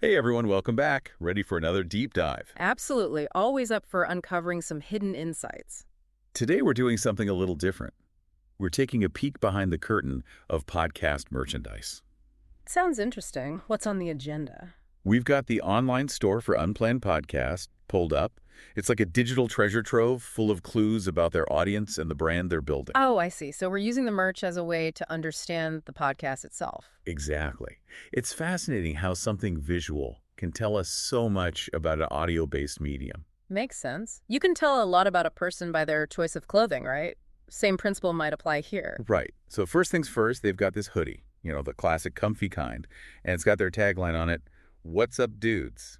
Hey everyone, welcome back. Ready for another deep dive. Absolutely. Always up for uncovering some hidden insights. Today we're doing something a little different. We're taking a peek behind the curtain of podcast merchandise. Sounds interesting. What's on the agenda? We've got the online store for Unplanned Podcast pulled up. It's like a digital treasure trove full of clues about their audience and the brand they're building. Oh, I see. So we're using the merch as a way to understand the podcast itself. Exactly. It's fascinating how something visual can tell us so much about an audio-based medium. Makes sense. You can tell a lot about a person by their choice of clothing, right? Same principle might apply here. Right. So first things first, they've got this hoodie, the classic comfy kind, and it's got their tagline on it, "What's up, dudes?"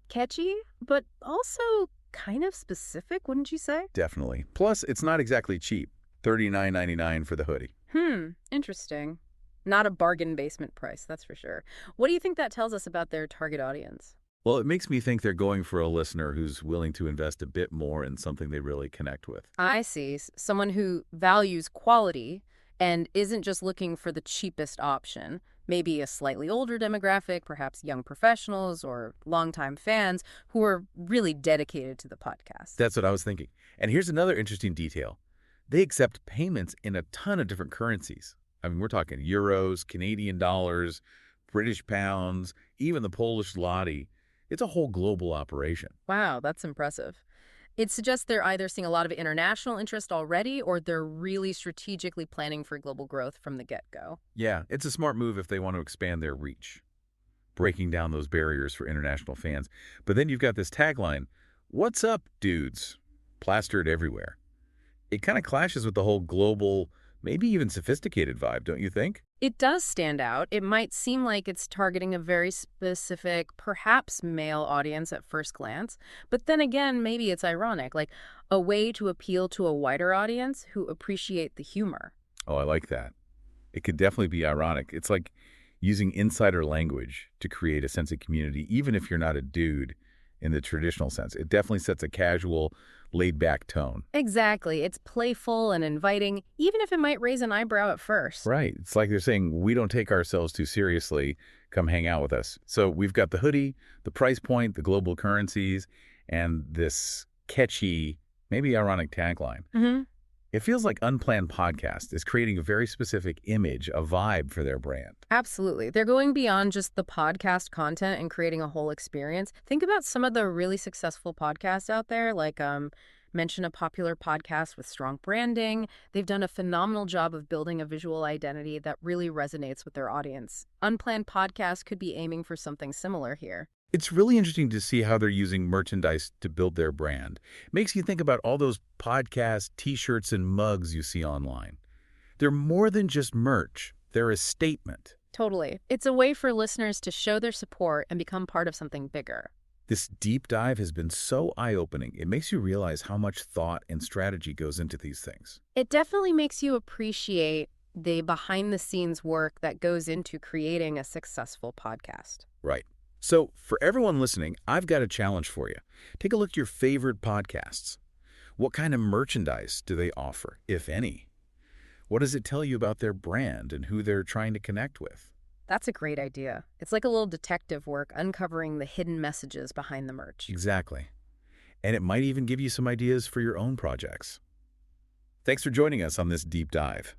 Catchy, but also kind of specific, wouldn't you say? Definitely. Plus, it's not exactly cheap. $39.99 for the hoodie. Interesting. Not a bargain basement price, that's for sure. What do you think that tells us about their target audience? Well, it makes me think they're going for a listener who's willing to invest a bit more in something they really connect with. I see. Someone who values quality and isn't just looking for the cheapest option. Maybe a slightly older demographic, perhaps young professionals or longtime fans who are really dedicated to the podcast. That's what I was thinking. And here's another interesting detail. They accept payments in a ton of different currencies. I mean, we're talking euros, Canadian dollars, British pounds, even the Polish zloty. It's a whole global operation. Wow, that's impressive. It suggests they're either seeing a lot of international interest already or they're really strategically planning for global growth from the get-go. Yeah, it's a smart move if they want to expand their reach, breaking down those barriers for international fans. But then you've got this tagline, "What's up, dudes?" plastered everywhere. It kind of clashes with the whole global, maybe even sophisticated vibe, don't you think? It does stand out. It might seem like it's targeting a very specific, perhaps male audience at first glance, but then again, maybe it's ironic, like a way to appeal to a wider audience who appreciate the humor. Oh, I like that. It could definitely be ironic. It's like using insider language to create a sense of community, even if you're not a dude in the traditional sense. It definitely sets a casual, laid-back tone. Exactly. It's playful and inviting, even if it might raise an eyebrow at first. Right. It's like they're saying, we don't take ourselves too seriously. Come hang out with us. So we've got the hoodie, the price point, the global currencies, and this catchy, maybe ironic tagline. It feels like Unplanned Podcast is creating a very specific image, a vibe for their brand. Absolutely. They're going beyond just the podcast content and creating a whole experience. Think about some of the really successful podcasts out there, like mention a popular podcast with strong branding. They've done a phenomenal job of building a visual identity that really resonates with their audience. Unplanned Podcast could be aiming for something similar here. It's really interesting to see how they're using merchandise to build their brand. It makes you think about all those podcast T-shirts and mugs you see online. They're more than just merch. They're a statement. Totally. It's a way for listeners to show their support and become part of something bigger. This deep dive has been so eye-opening. It makes you realize how much thought and strategy goes into these things. It definitely makes you appreciate the behind-the-scenes work that goes into creating a successful podcast. Right. So, for everyone listening, I've got a challenge for you. Take a look at your favorite podcasts. What kind of merchandise do they offer, if any? What does it tell you about their brand and who they're trying to connect with? That's a great idea. It's like a little detective work uncovering the hidden messages behind the merch. Exactly. And it might even give you some ideas for your own projects. Thanks for joining us on this deep dive.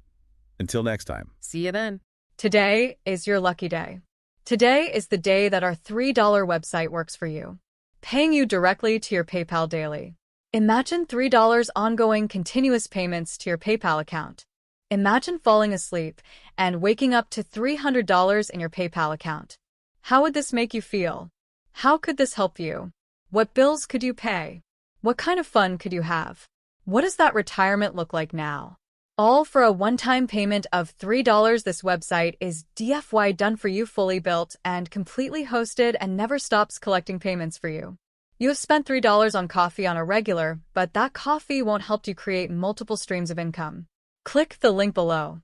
Until next time. See you then. Today is your lucky day. Today is the day that our $3 website works for you, paying you directly to your PayPal daily. Imagine $3 ongoing continuous payments to your PayPal account. Imagine falling asleep and waking up to $300 in your PayPal account. How would this make you feel? How could this help you? What bills could you pay? What kind of fun could you have? What does that retirement look like now? All for a one-time payment of $3. This website is DFY done for you, fully built and completely hosted, and never stops collecting payments for you. You have spent $3 on coffee on a regular, but that coffee won't help you create multiple streams of income. Click the link below.